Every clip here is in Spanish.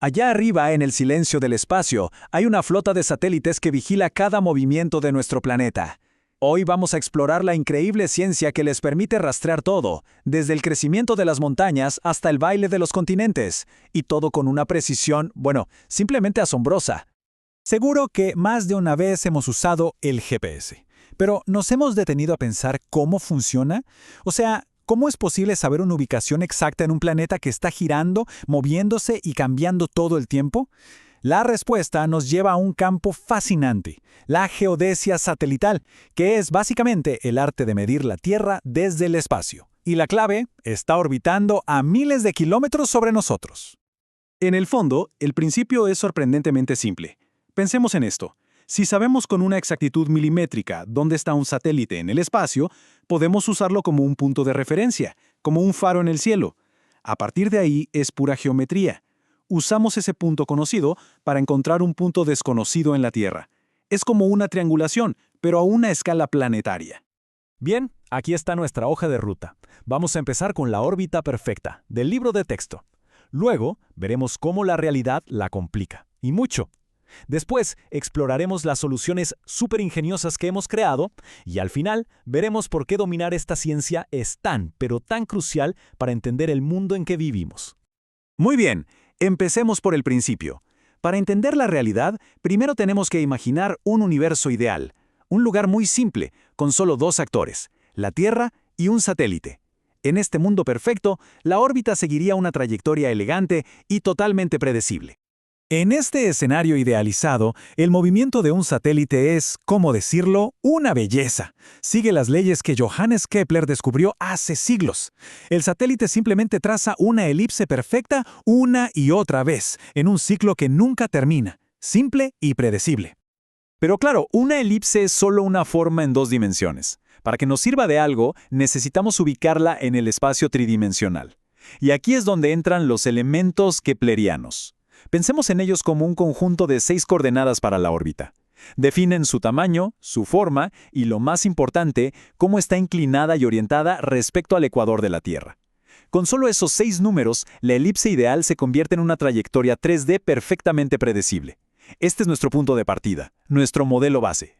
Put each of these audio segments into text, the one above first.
Allá arriba, en el silencio del espacio, hay una flota de satélites que vigila cada movimiento de nuestro planeta. Hoy vamos a explorar la increíble ciencia que les permite rastrear todo, desde el crecimiento de las montañas hasta el baile de los continentes, y todo con una precisión, simplemente asombrosa. Seguro que más de una vez hemos usado el GPS, pero ¿nos hemos detenido a pensar cómo funciona? O sea, ¿cómo es posible saber una ubicación exacta en un planeta que está girando, moviéndose y cambiando todo el tiempo? La respuesta nos lleva a un campo fascinante, la geodesia satelital, que es básicamente el arte de medir la Tierra desde el espacio. Y la clave está orbitando a miles de kilómetros sobre nosotros. En el fondo, el principio es sorprendentemente simple. Pensemos en esto. Si sabemos con una exactitud milimétrica dónde está un satélite en el espacio, podemos usarlo como un punto de referencia, como un faro en el cielo. A partir de ahí es pura geometría. Usamos ese punto conocido para encontrar un punto desconocido en la Tierra. Es como una triangulación, pero a una escala planetaria. Bien, aquí está nuestra hoja de ruta. Vamos a empezar con la órbita perfecta, del libro de texto. Luego, veremos cómo la realidad la complica, y mucho. Después, exploraremos las soluciones súper ingeniosas que hemos creado, y al final, veremos por qué dominar esta ciencia es tan, pero tan crucial para entender el mundo en que vivimos. Muy bien. Empecemos por el principio. Para entender la realidad, primero tenemos que imaginar un universo ideal, un lugar muy simple, con solo dos actores, la Tierra y un satélite. En este mundo perfecto, la órbita seguiría una trayectoria elegante y totalmente predecible. En este escenario idealizado, el movimiento de un satélite es, ¿cómo decirlo?, una belleza. Sigue las leyes que Johannes Kepler descubrió hace siglos. El satélite simplemente traza una elipse perfecta una y otra vez, en un ciclo que nunca termina, simple y predecible. Pero claro, una elipse es solo una forma en dos dimensiones. Para que nos sirva de algo, necesitamos ubicarla en el espacio tridimensional. Y aquí es donde entran los elementos keplerianos. Pensemos en ellos como un conjunto de 6 coordenadas para la órbita. Definen su tamaño, su forma y, lo más importante, cómo está inclinada y orientada respecto al ecuador de la Tierra. Con solo esos 6 números, la elipse ideal se convierte en una trayectoria 3D perfectamente predecible. Este es nuestro punto de partida, nuestro modelo base.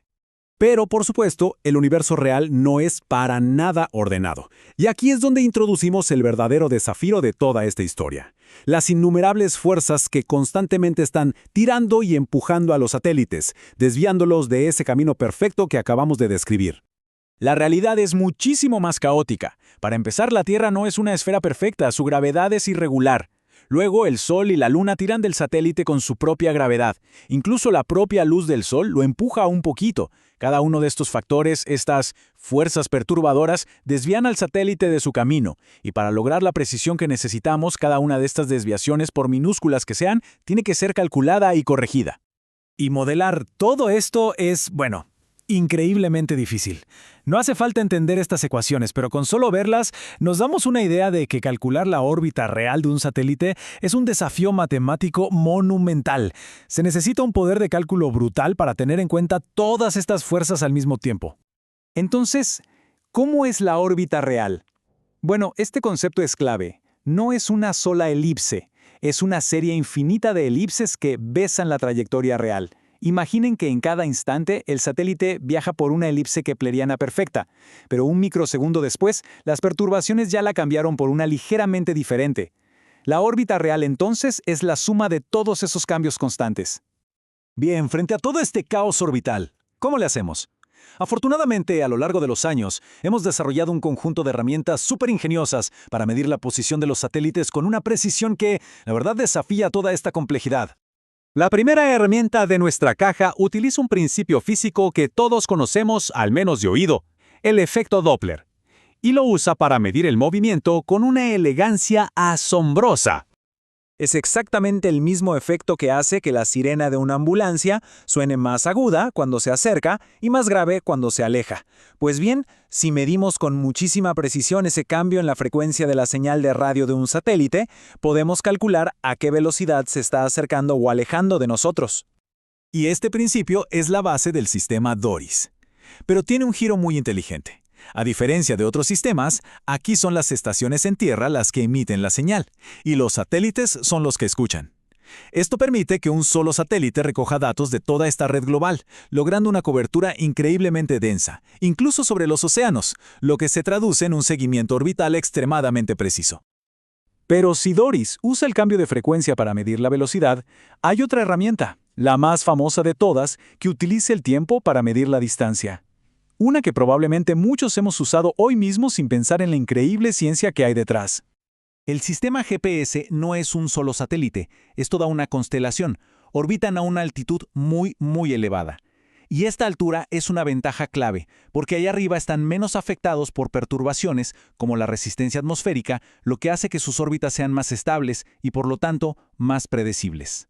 Pero, por supuesto, el universo real no es para nada ordenado. Y aquí es donde introducimos el verdadero desafío de toda esta historia. Las innumerables fuerzas que constantemente están tirando y empujando a los satélites, desviándolos de ese camino perfecto que acabamos de describir. La realidad es muchísimo más caótica. Para empezar, la Tierra no es una esfera perfecta, su gravedad es irregular. Luego, el Sol y la Luna tiran del satélite con su propia gravedad. Incluso la propia luz del Sol lo empuja un poquito. Cada uno de estos factores, estas fuerzas perturbadoras, desvían al satélite de su camino. Y para lograr la precisión que necesitamos, cada una de estas desviaciones, por minúsculas que sean, tiene que ser calculada y corregida. Y modelar todo esto es, increíblemente difícil. No hace falta entender estas ecuaciones, pero con solo verlas nos damos una idea de que calcular la órbita real de un satélite es un desafío matemático monumental. Se necesita un poder de cálculo brutal para tener en cuenta todas estas fuerzas al mismo tiempo. Entonces, ¿cómo es la órbita real? Bueno, este concepto es clave. No es una sola elipse, es una serie infinita de elipses que besan la trayectoria real. Imaginen que en cada instante el satélite viaja por una elipse kepleriana perfecta, pero un microsegundo después, las perturbaciones ya la cambiaron por una ligeramente diferente. La órbita real entonces es la suma de todos esos cambios constantes. Bien, frente a todo este caos orbital, ¿cómo le hacemos? Afortunadamente, a lo largo de los años, hemos desarrollado un conjunto de herramientas súper ingeniosas para medir la posición de los satélites con una precisión que, la verdad, desafía toda esta complejidad. La primera herramienta de nuestra caja utiliza un principio físico que todos conocemos, al menos de oído, el efecto Doppler, y lo usa para medir el movimiento con una elegancia asombrosa. Es exactamente el mismo efecto que hace que la sirena de una ambulancia suene más aguda cuando se acerca y más grave cuando se aleja. Pues bien, si medimos con muchísima precisión ese cambio en la frecuencia de la señal de radio de un satélite, podemos calcular a qué velocidad se está acercando o alejando de nosotros. Y este principio es la base del sistema DORIS. Pero tiene un giro muy inteligente. A diferencia de otros sistemas, aquí son las estaciones en tierra las que emiten la señal, y los satélites son los que escuchan. Esto permite que un solo satélite recoja datos de toda esta red global, logrando una cobertura increíblemente densa, incluso sobre los océanos, lo que se traduce en un seguimiento orbital extremadamente preciso. Pero si Doris usa el cambio de frecuencia para medir la velocidad, hay otra herramienta, la más famosa de todas, que utiliza el tiempo para medir la distancia. Una que probablemente muchos hemos usado hoy mismo sin pensar en la increíble ciencia que hay detrás. El sistema GPS no es un solo satélite, es toda una constelación. Orbitan a una altitud muy elevada. Y esta altura es una ventaja clave, porque allá arriba están menos afectados por perturbaciones como la resistencia atmosférica, lo que hace que sus órbitas sean más estables y por lo tanto más predecibles.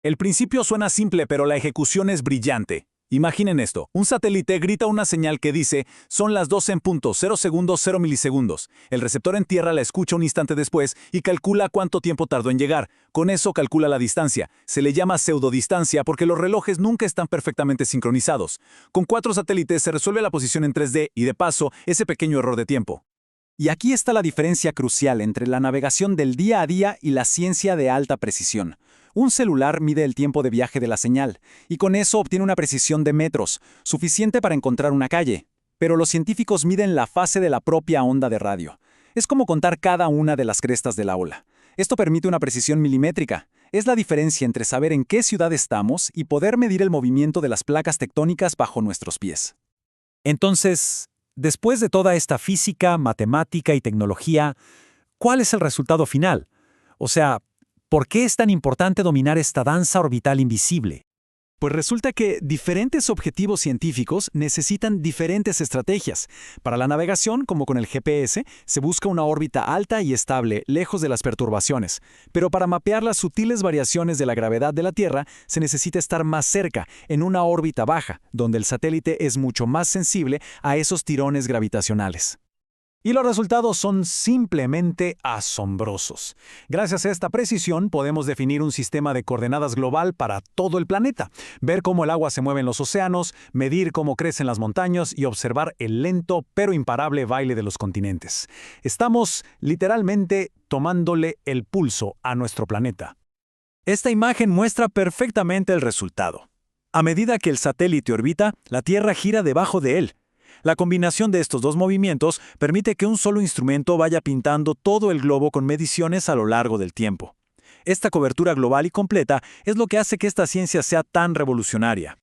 El principio suena simple, pero la ejecución es brillante. Imaginen esto, un satélite grita una señal que dice, son las 12 en punto, 0 segundos, 0 milisegundos. El receptor en tierra la escucha un instante después y calcula cuánto tiempo tardó en llegar. Con eso calcula la distancia. Se le llama pseudodistancia porque los relojes nunca están perfectamente sincronizados. Con 4 satélites se resuelve la posición en 3D y de paso, ese pequeño error de tiempo. Y aquí está la diferencia crucial entre la navegación del día a día y la ciencia de alta precisión. Un celular mide el tiempo de viaje de la señal, y con eso obtiene una precisión de metros, suficiente para encontrar una calle. Pero los científicos miden la fase de la propia onda de radio. Es como contar cada una de las crestas de la ola. Esto permite una precisión milimétrica. Es la diferencia entre saber en qué ciudad estamos y poder medir el movimiento de las placas tectónicas bajo nuestros pies. Entonces, después de toda esta física, matemática y tecnología, ¿cuál es el resultado final? O sea, ¿por qué es tan importante dominar esta danza orbital invisible? Pues resulta que diferentes objetivos científicos necesitan diferentes estrategias. Para la navegación, como con el GPS, se busca una órbita alta y estable, lejos de las perturbaciones. Pero para mapear las sutiles variaciones de la gravedad de la Tierra, se necesita estar más cerca, en una órbita baja, donde el satélite es mucho más sensible a esos tirones gravitacionales. Y los resultados son simplemente asombrosos. Gracias a esta precisión podemos definir un sistema de coordenadas global para todo el planeta, ver cómo el agua se mueve en los océanos, medir cómo crecen las montañas y observar el lento pero imparable baile de los continentes. Estamos literalmente tomándole el pulso a nuestro planeta. Esta imagen muestra perfectamente el resultado. A medida que el satélite orbita, la Tierra gira debajo de él. La combinación de estos dos movimientos permite que un solo instrumento vaya pintando todo el globo con mediciones a lo largo del tiempo. Esta cobertura global y completa es lo que hace que esta ciencia sea tan revolucionaria.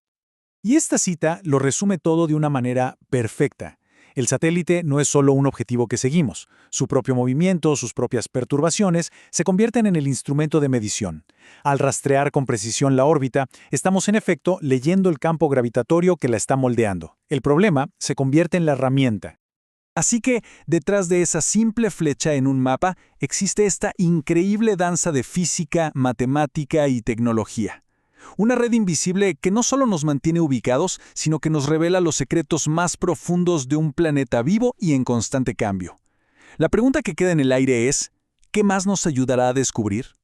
Y esta cita lo resume todo de una manera perfecta. El satélite no es solo un objetivo que seguimos. Su propio movimiento, sus propias perturbaciones, se convierten en el instrumento de medición. Al rastrear con precisión la órbita, estamos en efecto leyendo el campo gravitatorio que la está moldeando. El problema se convierte en la herramienta. Así que, detrás de esa simple flecha en un mapa, existe esta increíble danza de física, matemática y tecnología. Una red invisible que no solo nos mantiene ubicados, sino que nos revela los secretos más profundos de un planeta vivo y en constante cambio. La pregunta que queda en el aire es, ¿qué más nos ayudará a descubrir?